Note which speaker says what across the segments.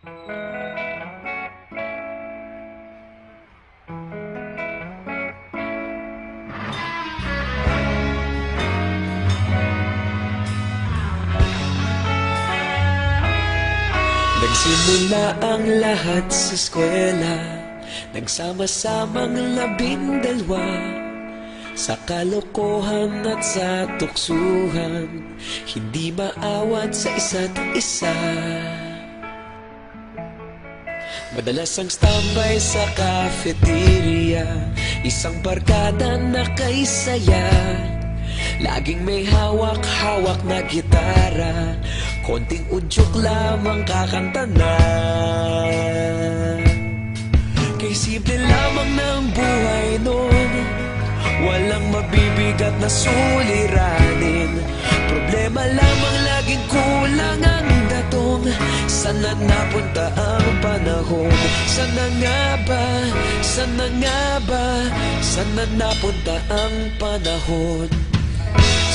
Speaker 1: Nagsimula ang lahat sa eskwela, nagsama-samang 12 sa kalokohan at sa tuksuhan, hindi maawat sa isa't isa. Madalas ang standby sa cafeteria, isang barkada na kay saya. Laging may hawak-hawak na gitara, konting udyok lamang kakanta na. Kay simple lamang ng buhay nun, walang mabibigat na suliranin. Problema lamang laging kulang ang datong. Sana napunta ang panahon? Sana nga ba? Sana nga ba? Sana napunta ang panahon?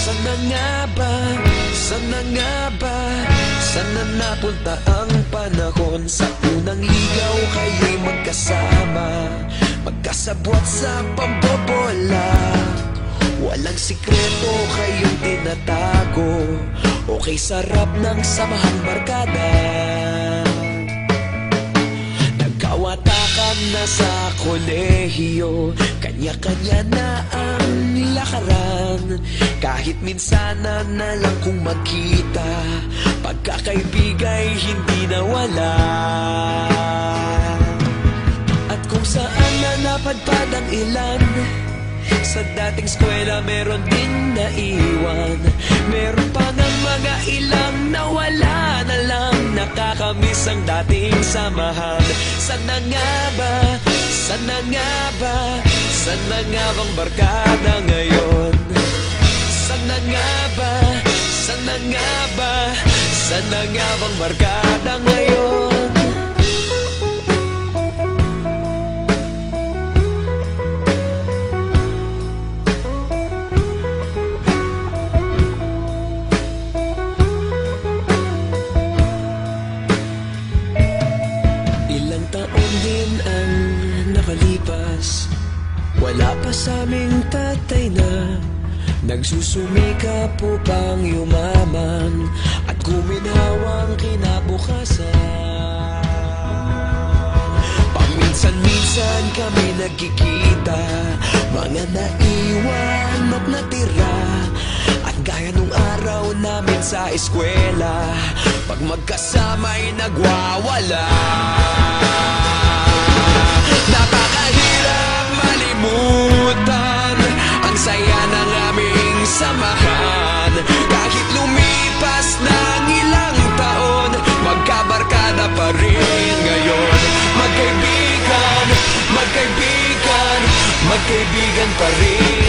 Speaker 1: Sana nga ba? Sana nga ba? Sana napunta ang panahon? Sa unang ligaw kayo'y magkasama, magkasabwat sa pambobola. Walang sikreto kayong tinatago, okay sarap ng samahang barkada. Nagkawatakan na sa kolehiyo, kanya-kanya na ang lakaran. Kahit minsan na lang kung magkita, pagkakaibigay hindi nawala. At kung saan na napadpad ang ilan, sa dating eskwela meron din naiwan. Meron pa ng mga ilang nawala na lang, nakakamiss ang dating samahan. Sana nga ba? Sana nga ba? Sana nga bang barkada ngayon? Sana nga ba? Sana nga ba? Sana nga bang barkada ngayon? Ilang taon din ang nakalipas, wala pa sa aming tatay na nagsusumikap upang yumaman at guminhawang kinabukasan. Paminsan-minsan kami nagkikita, mga naiwan at natira. At gaya nung araw namin sa eskwela, pag magkasama'y nagwawala. Napakahirap malimutan ang saya ng aming samahan. Kahit lumipas ng ilang taon, magkabarkada pa rin ngayon. Magkaibigan, magkaibigan, magkaibigan pa rin.